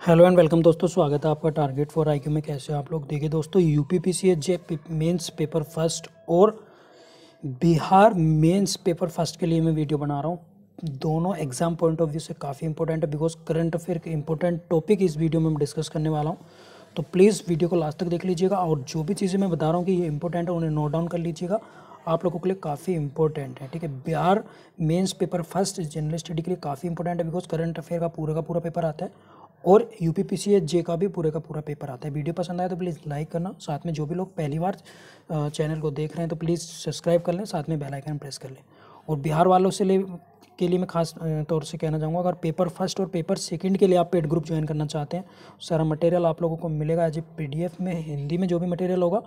Hello and welcome दोस्तों, स्वागत है आपका टारगेट फॉर आईक्यू में। कैसे हो आप लोग? देखिए दोस्तों, यूपीपीसीएस जे मेंस पेपर फर्स्ट और बिहार मेंस पेपर फर्स्ट के लिए मैं वीडियो बना रहा हूँ। दोनों एग्जाम पॉइंट ऑफ व्यू से काफ़ी इंपॉर्टेंट है, बिकॉज करंट अफेयर के इंपॉर्टेंट टॉपिक इस वीडियो में मैं डिस्कस करने वाला हूँ। तो प्लीज़ वीडियो को लास्ट तक देख लीजिएगा, और जो भी चीज़ें मैं बता रहा हूँ कि ये इंपॉर्टेंट है उन्हें नोट डाउन कर लीजिएगा, आप लोगों के लिए काफ़ी इंपॉर्टेंट है। ठीक है, Bihar mains paper first general study के लिए काफ़ी इंपॉर्टेंट है, बिकॉज करंट अफेयर का पूरा पेपर आता है और यूपीपीसीएस जे का भी पूरा पेपर आता है। वीडियो पसंद आया तो प्लीज़ लाइक करना, साथ में जो भी लोग पहली बार चैनल को देख रहे हैं तो प्लीज़ सब्सक्राइब कर लें, साथ में बेल आइकन प्रेस कर लें। और बिहार वालों के लिए मैं खास तौर से कहना चाहूँगा, अगर पेपर फर्स्ट और पेपर सेकंड के लिए आप पेड ग्रुप ज्वाइन करना चाहते हैं, सारा मटेरियल आप लोगों को मिलेगा एज ए PDF में, हिंदी में जो भी मटेरियल होगा,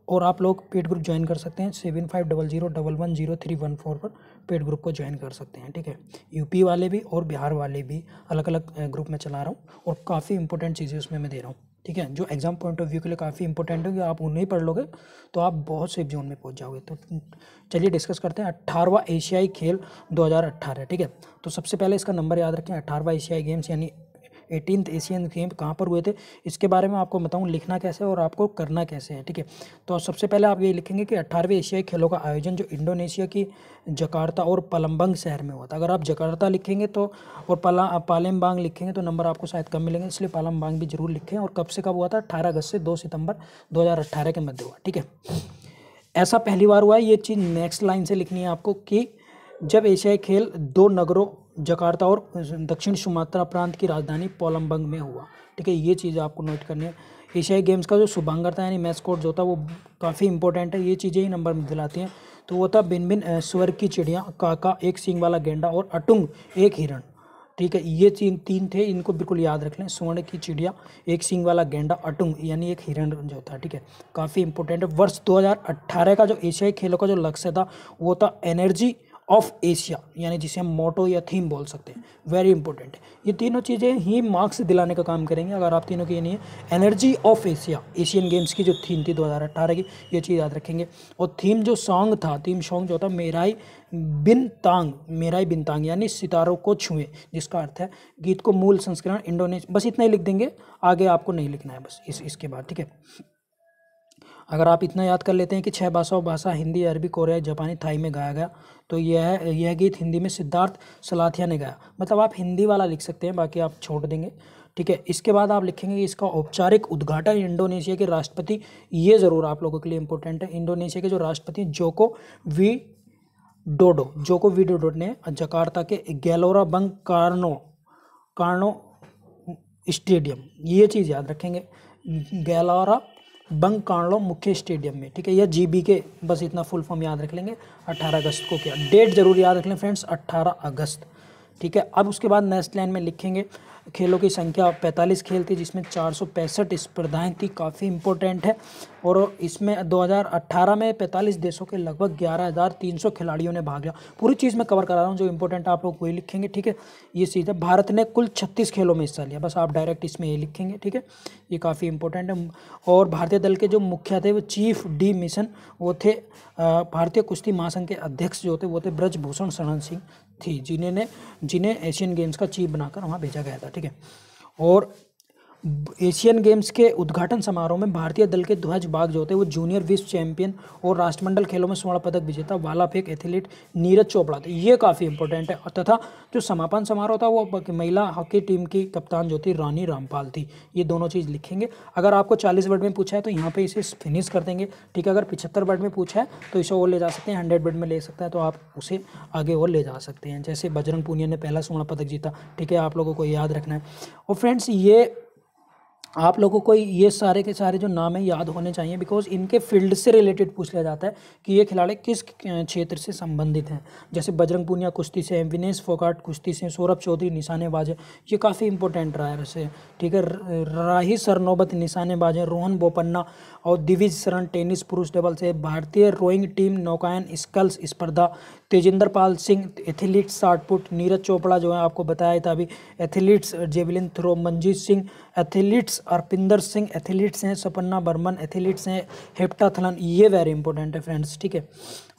और आप लोग पेड ग्रुप ज्वाइन कर सकते हैं 7500110314 पर पेड ग्रुप को ज्वाइन कर सकते हैं। ठीक है, यूपी वाले भी और बिहार वाले भी अलग अलग ग्रुप में चला रहा हूँ, और काफ़ी इंपॉर्टेंट चीज़ें उसमें मैं दे रहा हूँ। ठीक है, जो एग्जाम पॉइंट ऑफ व्यू के लिए काफ़ी इंपॉर्टेंट है कि आप उन्हें पढ़ लोगे तो आप बहुत सेफ जोन में पहुँच जाओगे। तो चलिए डिस्कस करते हैं 18वां एशियाई खेल 2018। ठीक है, तो सबसे पहले इसका नंबर याद रखें। 18वां एशियाई गेम्स यानी 18th एशियन गेम कहाँ पर हुए थे, इसके बारे में आपको बताऊँ लिखना कैसे और आपको करना कैसे है। ठीक है, तो सबसे पहले आप ये लिखेंगे कि 18वें एशियाई खेलों का आयोजन जो इंडोनेशिया की जकार्ता और पलम्बंग शहर में हुआ था। अगर आप जकार्ता लिखेंगे तो और पालेमबांग लिखेंगे तो नंबर आपको शायद कम मिलेंगे, इसलिए पालेमबांग भी जरूर लिखें। और कब से कब हुआ था? 18 अगस्त से 2 सितंबर 2018 के मध्य हुआ। ठीक है, ऐसा पहली बार हुआ है। ये चीज़ नेक्स्ट लाइन से लिखनी है आपको कि जब एशियाई खेल दो नगरों जकार्ता और दक्षिण सुमात्रा प्रांत की राजधानी पालेमबांग में हुआ। ठीक है, ये चीज़ आपको नोट करनी है। एशियाई गेम्स का जो शुभांकर था यानी मैस्कॉट जो था वो काफ़ी इंपॉर्टेंट है, ये चीज़ें ही नंबर में दिलाती हैं। तो वो था भिन्न भिन्न स्वर की चिड़िया, काका एक सींग वाला गेंडा और अटुंग एक हिरण। ठीक है, ये तीन थे, इनको बिल्कुल याद रख लें। स्वर्ण की चिड़िया, एक सींग वाला गेंडा, अटुंग यानी एक हिरण जो था। ठीक है, काफ़ी इंपॉर्टेंट है। वर्ष 2018 का जो एशियाई खेलों का जो लक्ष्य था वो था एनर्जी ऑफ एशिया, यानी जिसे हम मोटो या थीम बोल सकते हैं। वेरी इंपॉर्टेंट है, ये तीनों चीज़ें ही मार्क्स दिलाने का काम करेंगे अगर आप तीनों की ये नहीं है। Energy of Asia Asian games की जो थीम थी 2018 की, ये चीज़ याद रखेंगे। और थीम जो सॉन्ग था, थीम सॉन्ग जो था मेराई बिन तांग यानी सितारों को छुए, जिसका अर्थ है गीत को मूल संस्करण इंडोनेशिया। बस इतना ही लिख देंगे, आगे आपको नहीं लिखना है बस इसके बाद। ठीक है, अगर आप इतना याद कर लेते हैं कि 6 भाषा हिंदी, अरबी, कोरियाई, जापानी, थाई में गाया गया, तो यह गीत हिंदी में सिद्धार्थ सलाथिया ने गाया। मतलब आप हिंदी वाला लिख सकते हैं, बाकी आप छोड़ देंगे। ठीक है, इसके बाद आप लिखेंगे कि इसका औपचारिक उद्घाटन इंडोनेशिया के राष्ट्रपति, ये ज़रूर आप लोगों के लिए इंपॉर्टेंट है, इंडोनेशिया के जो राष्ट्रपति जोको विडोडो ने जकार्ता के गैलोरा बंग कार्नो स्टेडियम, ये चीज़ याद रखेंगे, गैलोरा बंग कार्लो मुख्य स्टेडियम में। ठीक है, यह GBK, बस इतना फुल फॉर्म याद रख लेंगे। 18 अगस्त को क्या डेट जरूर याद रख लें फ्रेंड्स, 18 अगस्त। ठीक है, अब उसके बाद नेक्स्ट लाइन में लिखेंगे खेलों की संख्या 45 खेल थी, जिसमें 465 स्पर्धाएं थी, काफ़ी इंपॉर्टेंट है। और इसमें 2018 में 45 देशों के लगभग 11,300 खिलाड़ियों ने भाग लिया। पूरी चीज़ मैं कवर करा रहा हूँ, जो इंपॉर्टेंट आप लोग वही लिखेंगे। ठीक है, ये चीज़ है। भारत ने कुल 36 खेलों में हिस्सा लिया, बस आप डायरेक्ट इसमें ये लिखेंगे। ठीक है, ये काफ़ी इंपॉर्टेंट है। और भारतीय दल के जो मुखिया थे वो चीफ डी मिशन वो थे भारतीय कुश्ती महासंघ के अध्यक्ष जो थे वो थे ब्रजभूषण शरण सिंह थी, जिन्हें एशियन गेम्स का चीफ बनाकर वहाँ भेजा गया था। ठीक है, और एशियन गेम्स के उद्घाटन समारोह में भारतीय दल के ध्वजबाग जो होते हैं वो जूनियर विश्व चैंपियन और राष्ट्रमंडल खेलों में स्वर्ण पदक विजेता भाला फेंक एथलीट नीरज चोपड़ा थे, ये काफ़ी इंपॉर्टेंट है। तथा जो समापन समारोह था वो महिला हॉकी टीम की कप्तान जो थी रानी रामपाल थी। ये दोनों चीज़ लिखेंगे। अगर आपको 40 वर्ड में पूछा है तो यहाँ पे इसे फिनिश कर देंगे। ठीक है, अगर 75 वर्ड में पूछा है तो इसे और ले जा सकते हैं, 100 वर्ड में ले सकता है तो आप उसे आगे और ले जा सकते हैं। जैसे बजरंग पूनिया ने पहला स्वर्ण पदक जीता। ठीक है, आप लोगों को याद रखना है। और फ्रेंड्स, ये आप लोगों को ये सारे के सारे जो नाम है याद होने चाहिए, बिकॉज इनके फील्ड से रिलेटेड पूछ लिया जाता है कि ये खिलाड़ी किस क्षेत्र से संबंधित हैं। जैसे बजरंग पूनिया कुश्ती से, विनेश फोगाट कुश्ती से, सौरभ चौधरी निशानेबाज है, ये काफ़ी इंपॉर्टेंट रहा है वैसे। ठीक है, राही सरनोबत निशानेबाज है, रोहन बोपन्ना और दिविज शरण टेनिस पुरुष डबल से, भारतीय रोइंग टीम नौकायन स्कल्स स्पर्धा, तेजिंदर पाल सिंह एथलीट्स शॉटपुट, नीरज चोपड़ा जो है आपको बताया था अभी athletes javelin throw, Manjit Singh athletes, Arpinder Singh athletes हैं, सपन्ना बर्मन एथलीट्स हैं, हेप्टाथलन, ये वेरी इंपॉर्टेंट है फ्रेंड्स। ठीक है,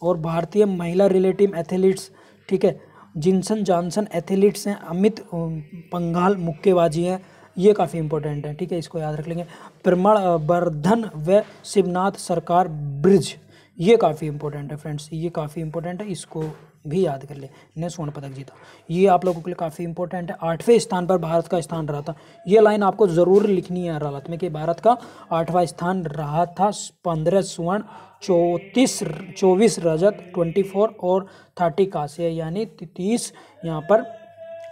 और भारतीय महिला रिले टीम एथलीट्स, ठीक है, जिनसन जॉनसन एथलीट्स हैं, अमित पंघाल मुक्केबाजी हैं, ये काफ़ी इंपॉर्टेंट है, ठीक है, इसको याद रख लेंगे। प्रमणवर्धन व शिवनाथ सरकार ब्रिज, ये काफ़ी इंपॉर्टेंट है फ्रेंड्स, ये काफ़ी इंपॉर्टेंट है, इसको भी याद कर ले, ने स्वर्ण पदक जीता, ये आप लोगों के लिए काफ़ी इंपॉर्टेंट है। 8वें स्थान पर भारत का स्थान रहा था, ये लाइन आपको ज़रूर लिखनी है रालत में कि भारत का 8वां स्थान रहा था। 15 स्वर्ण, 24 रजत, 24 और 30 कांस्य, यानी 30 यहाँ पर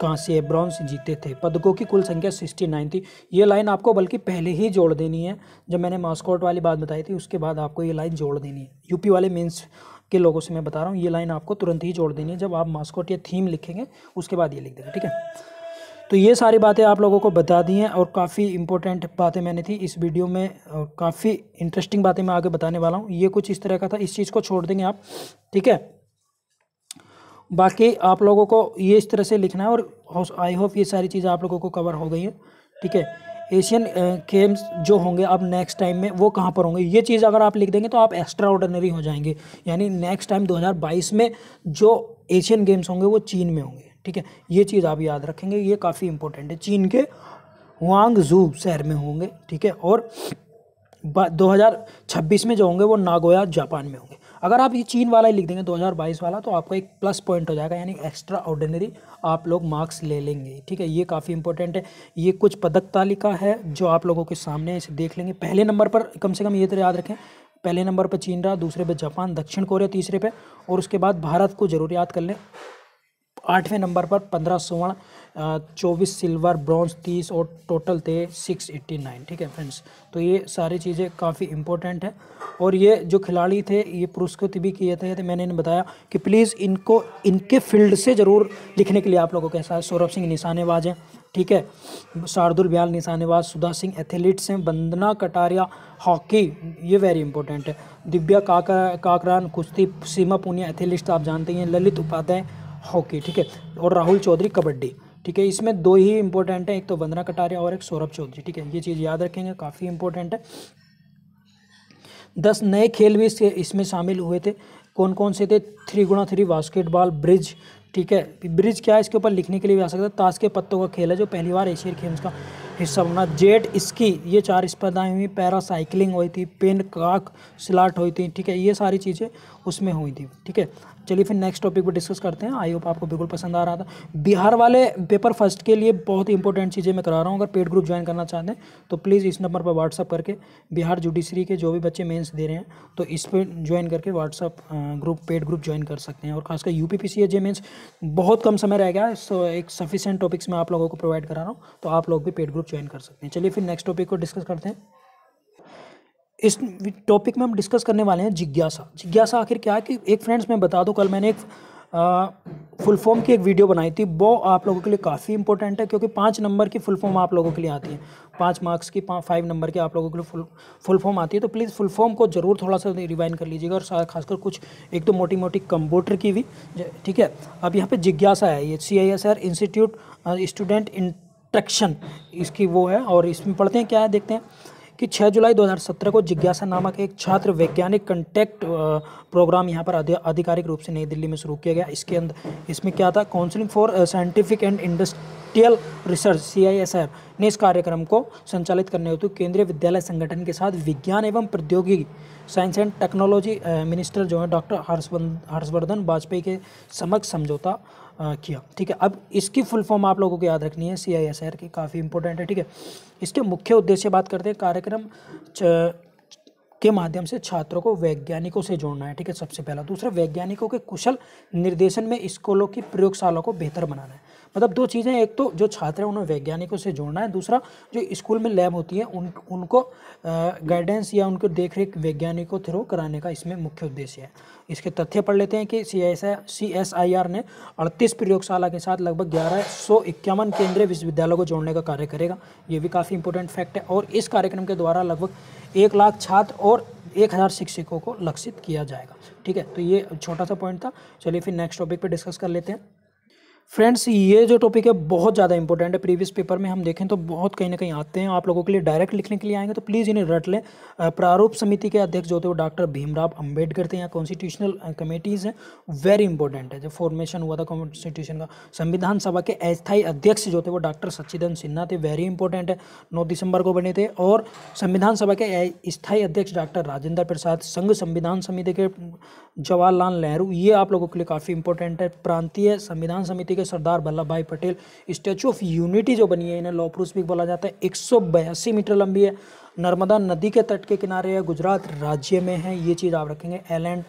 कांस्य ब्रॉन्ज जीते थे। पदकों की कुल संख्या 69 थी। ये लाइन आपको बल्कि पहले ही जोड़ देनी है, जब मैंने मास्कॉट वाली बात बताई थी उसके बाद आपको ये लाइन जोड़ देनी है। यूपी वाले मेंस के लोगों से मैं बता रहा हूँ, ये लाइन आपको तुरंत ही जोड़ देनी है, जब आप मास्कॉट या थीम लिखेंगे उसके बाद ये लिख देंगे, ठीक है। तो ये सारी बातें आप लोगों को बता दी हैं और काफ़ी इंपॉर्टेंट बातें मैंने थी इस वीडियो में, काफ़ी इंटरेस्टिंग बातें मैं आगे बताने वाला हूँ। ये कुछ इस तरह का था, इस चीज़ को छोड़ देंगे आप, ठीक है। बाकी आप लोगों को ये इस तरह से लिखना है और आई होप ये सारी चीज़ें आप लोगों को कवर हो गई हैं, ठीक है। एशियन गेम्स जो होंगे अब नेक्स्ट टाइम में वो कहाँ पर होंगे, ये चीज़ अगर आप लिख देंगे तो आप एक्स्ट्रा ऑर्डिनरी हो जाएंगे। यानी नेक्स्ट टाइम 2022 में जो एशियन गेम्स होंगे वो चीन में होंगे, ठीक है, ये चीज़ आप याद रखेंगे, ये काफ़ी इंपॉर्टेंट है। चीन के हुआंगजू शहर में होंगे, ठीक है, और 2026 में जो होंगे वो नागोया जापान में होंगे। अगर आप ये चीन वाला ही लिख देंगे 2022 वाला तो आपको एक प्लस पॉइंट हो जाएगा, यानी एक्स्ट्रा ऑर्डिनरी आप लोग मार्क्स ले लेंगे, ठीक है। ये काफ़ी इंपॉर्टेंट है। ये कुछ पदक तालिका है जो आप लोगों के सामने, इसे देख लेंगे। पहले नंबर पर कम से कम ये तो याद रखें, पहले नंबर पर चीन रहा, दूसरे पे जापान, दक्षिण कोरिया तीसरे पे, और उसके बाद भारत को जरूर याद कर लें। 8वें नंबर पर 15 स्वर्ण, 24 सिल्वर, ब्रॉन्ज 30 और टोटल थे 689, ठीक है फ्रेंड्स। तो ये सारी चीज़ें काफ़ी इंपॉर्टेंट है। और ये जो खिलाड़ी थे ये पुरस्कृत भी किए थे, तो मैंने इन्हें बताया कि प्लीज़ इनको इनके फील्ड से ज़रूर लिखने के लिए आप लोगों को कैसा है। सौरभ सिंह निशानेबाज हैं, ठीक है, शार्दुल ब्याल निशानेबाज, सुधा सिंह एथलीट्स हैं, वंदना कटारिया हॉकी, ये वेरी इंपॉर्टेंट है, दिव्या काकरान कुश्ती, सीमा पूनिया एथलीट्स आप जानते हैं, ललित उपाध्याय हॉकी, ठीक है, और राहुल चौधरी कबड्डी, ठीक है। इसमें दो ही इंपॉर्टेंट है, एक तो वंदना कटारिया और एक सौरभ चौधरी, ठीक है, ये चीज़ याद रखेंगे, काफ़ी इंपॉर्टेंट है। 10 नए खेल भी इसमें शामिल हुए थे। कौन कौन से थे? 3x3 बास्केटबॉल, ब्रिज, ठीक है, ब्रिज क्या है इसके ऊपर लिखने के लिए भी आ सकता है। ताश के पत्तों का खेल है जो पहली बार एशियन गेम्स का हिस्सा बना। जेट स्की, ये 4 स्पर्धाएं हुई। पैरासाइकिलिंग हुई थी, पेन काक स्लाट हुई थी, ठीक है, ये सारी चीज़ें उसमें हुई थी, ठीक है। चलिए फिर नेक्स्ट टॉपिक पर डिस्कस करते हैं। आई होप आपको बिल्कुल पसंद आ रहा था। बिहार वाले पेपर फर्स्ट के लिए बहुत ही इंपॉर्टेंट चीज़ें मैं करा रहा हूँ। अगर पेड ग्रुप ज्वाइन करना चाहते हैं तो प्लीज़ इस नंबर पर व्हाट्सअप करके, बिहार जुडिशरी के जो भी बच्चे मेंस दे रहे हैं तो इस पर ज्वाइन करके WhatsApp group, paid group join कर सकते हैं। और खासकर यूपीपीसीएस मेंस बहुत कम समय रह गया है, सो एक सफिशिएंट टॉपिक्स मैं आप लोगों को प्रोवाइड करा रहा हूँ, तो आप लोग भी पेड ग्रुप ज्वाइन कर सकते हैं। चलिए फिर नेक्स्ट टॉपिक को डिस्कस करते हैं। इस टॉपिक में हम डिस्कस करने वाले हैं जिज्ञासा। जिज्ञासा आखिर क्या है कि एक फ्रेंड्स मैं बता दूं, कल मैंने एक फुल फॉर्म की एक वीडियो बनाई थी, वो आप लोगों के लिए काफ़ी इंपॉर्टेंट है क्योंकि 5 नंबर की फुल फॉर्म आप लोगों के लिए आती है। 5 मार्क्स की 5 नंबर की आप लोगों के लिए फुल फॉर्म आती है, तो प्लीज़ फुल फॉर्म को ज़रूर थोड़ा सा रिवाइंड कर लीजिएगा। और खासकर कुछ एक तो मोटी मोटी कंप्यूटर की भी, ठीक है। अब यहाँ पे जिज्ञासा है, ये CISR इंस्टीट्यूट स्टूडेंट इंस्ट्रक्शन इसकी वो है, और इसमें पढ़ते हैं क्या है, देखते हैं कि 6 जुलाई 2017 को जिज्ञासा नामक एक छात्र वैज्ञानिक कंटेक्ट प्रोग्राम यहाँ पर आधिकारिक रूप से नई दिल्ली में शुरू किया गया। इसमें क्या था, counselling for scientific and industrial research CISR ने इस कार्यक्रम को संचालित करने हेतु केंद्रीय विद्यालय संगठन के साथ विज्ञान एवं प्रौद्योगिकी साइंस एंड टेक्नोलॉजी मिनिस्टर जो है डॉक्टर हर्षवर्धन वाजपेयी के समक्ष समझौता किया, ठीक है। अब इसकी फुल फॉर्म आप लोगों को याद रखनी है, CISR की, काफ़ी इंपॉर्टेंट है, ठीक है। इसके मुख्य उद्देश्य बात करते हैं, कार्यक्रम के माध्यम से छात्रों को वैज्ञानिकों से जोड़ना है, ठीक है, सबसे पहला। दूसरा, वैज्ञानिकों के कुशल निर्देशन में स्कूलों की प्रयोगशालाओं को बेहतर बनाना है। मतलब 2 चीज़ें, एक तो जो छात्र हैं उन्हें वैज्ञानिकों से जोड़ना है, दूसरा जो स्कूल में लैब होती है उनको गाइडेंस या उनको देखरेख वैज्ञानिकों थ्रू कराने का इसमें मुख्य उद्देश्य है। इसके तथ्य पढ़ लेते हैं कि CSIR ने 38 प्रयोगशाला के साथ लगभग 1151 केंद्रीय विश्वविद्यालयों को जोड़ने का कार्य करेगा। ये भी काफ़ी इंपॉर्टेंट फैक्ट है। और इस कार्यक्रम के द्वारा लगभग 1 लाख छात्र और 1000 शिक्षकों को लक्षित किया जाएगा, ठीक है। तो ये छोटा सा पॉइंट था। चलिए फिर नेक्स्ट टॉपिक पे डिस्कस कर लेते हैं। फ्रेंड्स ये जो टॉपिक है बहुत ज़्यादा इंपॉर्टेंट है, प्रीवियस पेपर में हम देखें तो बहुत कहीं ना कहीं आते हैं, आप लोगों के लिए डायरेक्ट लिखने के लिए आएंगे, तो प्लीज़ इन्हें रट लें। प्रारूप समिति के अध्यक्ष जो थे वो डॉक्टर भीमराव अंबेडकर थे। यहाँ कॉन्स्टिट्यूशनल कमेटीज़ हैं, वेरी इंपॉर्टेंट है, जो फॉर्मेशन हुआ था कॉन्स्टिट्यूशन का। संविधान सभा के अस्थायी अध्यक्ष जो थे वो डॉक्टर सच्चिदानंद सिन्हा थे, वेरी इंपॉर्टेंट है, 9 दिसंबर को बने थे। और संविधान सभा के स्थायी अध्यक्ष डॉक्टर राजेंद्र प्रसाद। संघ संविधान समिति के जवाहरलाल नेहरू, ये आप लोगों के लिए काफ़ी इंपॉर्टेंट है। प्रांतीय संविधान समिति के सरदार वल्लभ भाई पटेल। स्टैचू ऑफ यूनिटी जो बनी है, इन्हें लौह पुरुष भी बोला जाता है, 182 मीटर लंबी है, नर्मदा नदी के तट के किनारे है, गुजरात राज्य में है, ये चीज़ आप रखेंगे। L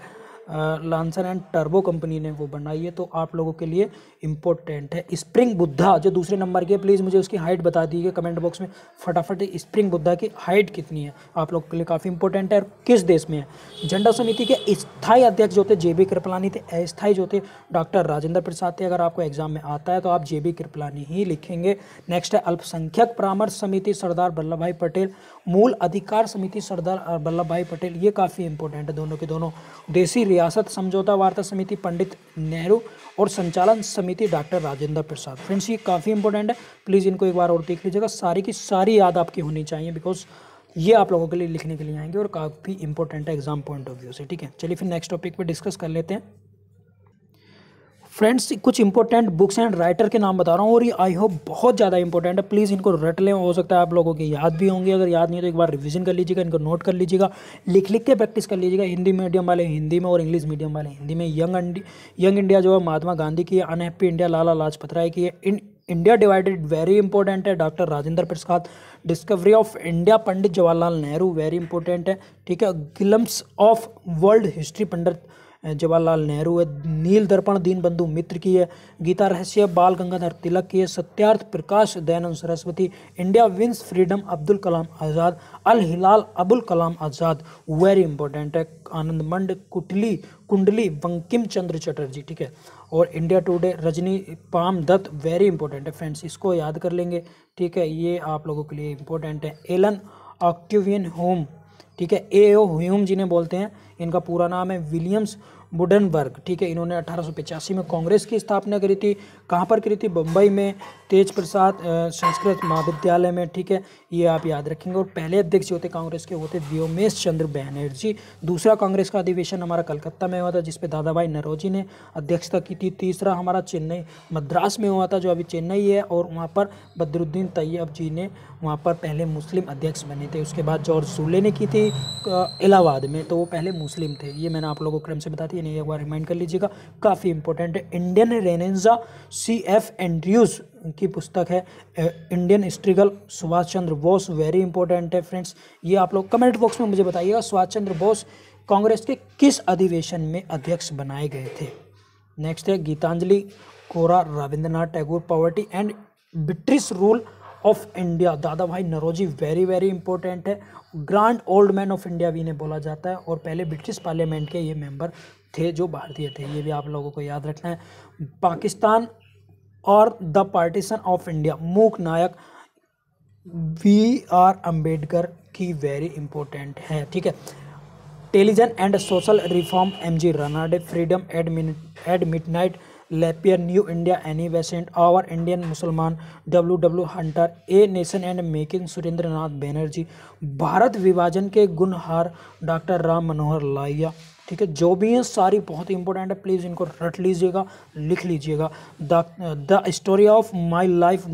lancer and turbo company ने वो बनाई है, तो आप लोगों के लिए इंपॉर्टेंट है। स्प्रिंग बुद्धा जो दूसरे नंबर की है, प्लीज़ मुझे उसकी हाइट बता दीजिए कमेंट बॉक्स में फटाफट। स्प्रिंग बुद्धा की हाइट कितनी है, आप लोगों के लिए काफ़ी इंपॉर्टेंट है, और किस देश में है। झंडा समिति के स्थायी अध्यक्ष जो थे JB कृपलानी थे, अस्थायी जो थे डॉक्टर राजेंद्र प्रसाद थे। अगर आपको एग्जाम में आता है तो आप JB कृपलानी ही लिखेंगे। नेक्स्ट है अल्पसंख्यक परामर्श समिति, सरदार वल्लभ भाई पटेल। मूल अधिकार समिति, सरदार वल्लभ भाई पटेल, ये काफ़ी इंपॉर्टेंट है दोनों के दोनों। देशी रियासत समझौता वार्ता समिति, पंडित नेहरू। और संचालन समिति डॉक्टर राजेंद्र प्रसाद। फ्रेंड्स ये काफ़ी इंपॉर्टेंट है, प्लीज़ इनको एक बार और देख लीजिएगा, सारी की सारी याद आपकी होनी चाहिए, बिकॉज ये आप लोगों के लिए लिखने के लिए आएंगे और काफ़ी इंपॉर्टेंट है एग्जाम पॉइंट ऑफ व्यू से। ठीक है, चलिए फिर नेक्स्ट टॉपिक पे डिस्कस कर लेते हैं। फ्रेंड्स कुछ इंपॉर्टेंट बुक्स एंड राइटर के नाम बता रहा हूँ, और ये आई होप बहुत ज़्यादा इंपॉर्टेंट है, प्लीज़ इनको रट लें, हो सकता है आप लोगों की याद भी होंगी, अगर याद नहीं है तो एक बार रिवीजन कर लीजिएगा, इनको नोट कर लीजिएगा, लिख लिख के प्रैक्टिस कर लीजिएगा। हिंदी मीडियम वाले हिंदी में और इंग्लिश मीडियम वाले हिंदी में। यंग इंडिया जो है महात्मा गांधी की है, अनहैप्पी इंडिया लाला लाजपत राय की है। इंडिया डिवाइडेड, वेरी इंपॉर्टेंट है, doctor Rajendra Prasad. Discovery of India, Pandit Jawaharlal Nehru, very important है। ठीक है, glimpse of world history, Pandit Jawaharlal Nehru है। नील दर्पण दीनबंधु मित्र की है। गीता रहस्य बाल गंगाधर तिलक की है। Satyarth Prakash Dayanand Saraswati. India wins freedom Abul Kalam Azad. Al Hilal Abul Kalam Azad, very important है। आनंदमंड कुंडली बंकिम चंद्र चटर्जी। ठीक है, और India today Rajani Palme Dutt, very important है फ्रेंड्स, इसको याद कर लेंगे। ठीक है, ये आप लोगों के लिए इंपॉर्टेंट है। एलन ऑक्टेवियन होम, ठीक है, A.O. ह्यूम जिन्हें बोलते हैं, इनका पूरा नाम है विलियम्स वुडनबर्ग। ठीक है, इन्होंने 1885 में कांग्रेस की स्थापना करी थी। कहाँ पर करी थी? बम्बई में, तेज प्रसाद संस्कृत महाविद्यालय में। ठीक है, ये आप याद रखेंगे। और पहले अध्यक्ष जो थे कांग्रेस के होते व्योमेश चंद्र बैनर्जी। दूसरा कांग्रेस का अधिवेशन हमारा कलकत्ता में हुआ था, जिसपे दादा भाई नौरोजी ने अध्यक्षता की थी। तीसरा हमारा चेन्नई मद्रास में हुआ था, जो अभी चेन्नई है, और वहाँ पर बदरुद्दीन तैयब जी ने वहाँ पर पहले मुस्लिम अध्यक्ष बने थे। उसके बाद जॉर्ज सूले ने की थी इलाहाबाद में, तो वो पहले मुस्लिम थे। ये मैंने आप लोगों को क्रम से बता दिया, नहीं एक बार रिमाइंड कर लीजिएगा, काफ़ी इंपॉर्टेंट है। Indian Renaissance, C.F. एंड्रयूज की पुस्तक है। Indian struggle, Subhash Chandra Bose, very important है फ्रेंड्स। ये आप लोग कमेंट बॉक्स में मुझे बताइएगा, सुभाष चंद्र बोस कांग्रेस के किस अधिवेशन में अध्यक्ष बनाए गए थे। नेक्स्ट है Gitanjali Gora, Rabindranath Tagore, poverty and British rule of India, Dadabhai Naoroji, very very important है। Grand old man of India भी इन्हें बोला जाता है, और पहले ब्रिटिश पार्लियामेंट के ये मेंबर थे जो भारतीय थे, ये भी आप लोगों को याद रखना है। पाकिस्तान और द पार्टीशन ऑफ इंडिया, मूक नायक B.R. अम्बेडकर की, वेरी इंपॉर्टेंट है। ठीक है, टेलीजन and social reform, M.G. Ranade, freedom at midnight, Lapierre, new India, Annie Besant, our Indian Musalman, W.W. Hunter, a nation and making, Surendra Nath Banerjee, Bharat विभाजन के गुणहार, डॉक्टर राम मनोहर लोहिया। ठीक है, जो भी हैं सारी बहुत इंपॉर्टेंट है, प्लीज़ इनको रट लीजिएगा, लिख लीजिएगा। The story of my life,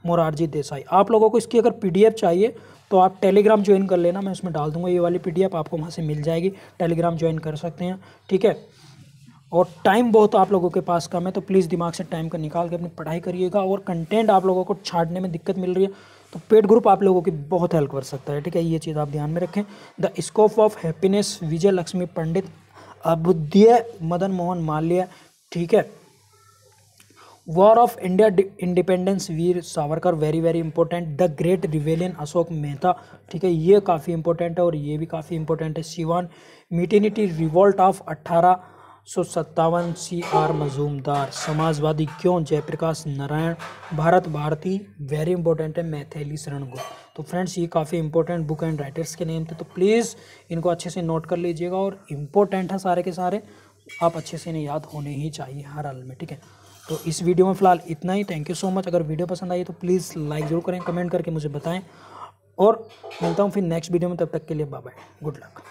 Morarji Desai. आप लोगों को इसकी अगर PDF चाहिए तो आप टेलीग्राम ज्वाइन कर लेना, मैं उसमें डाल दूंगा ये वाली PDF, आपको वहाँ से मिल जाएगी, टेलीग्राम ज्वाइन कर सकते हैं। ठीक है, और टाइम बहुत आप लोगों के पास कम है, तो प्लीज़ दिमाग से टाइम का निकाल के अपनी पढ़ाई करिएगा। और कंटेंट आप लोगों को छांटने में दिक्कत मिल रही है तो पेड ग्रुप आप लोगों की बहुत हेल्प कर सकता है। ठीक है, ये चीज़ आप ध्यान में रखें। द स्कोप ऑफ हैप्पीनेस, विजय लक्ष्मी पंडित, अभ्युदय मदन मोहन मालवीय। ठीक है, war of India independence, Veer Savarkar, very very important. The great rebellion, Ashok Mehta. ठीक है, ये काफ़ी इंपॉर्टेंट है, और ये भी काफ़ी इंपॉर्टेंट है। सिवान mutiny revolt of 1857, C.R. Majumdar. Samajwadi Kyon, Jayaprakash Narayan. Bharat Bharati, very important है, मैथिली शरण गुप्त। तो फ्रेंड्स ये काफ़ी इंपॉर्टेंट बुक एंड राइटर्स के नेम थे, तो प्लीज़ इनको अच्छे से नोट कर लीजिएगा, और इम्पोर्टेंट है सारे के सारे, आप अच्छे से इन्हें याद होने ही चाहिए हर हाल में। ठीक है, तो इस वीडियो में फ़िलहाल इतना ही। Thank you so much. अगर वीडियो पसंद आई तो प्लीज़ लाइक ज़रूर करें, कमेंट करके मुझे बताएं, और मिलता हूँ फिर नेक्स्ट वीडियो में। तब तक के लिए बाय बाय, गुड लक।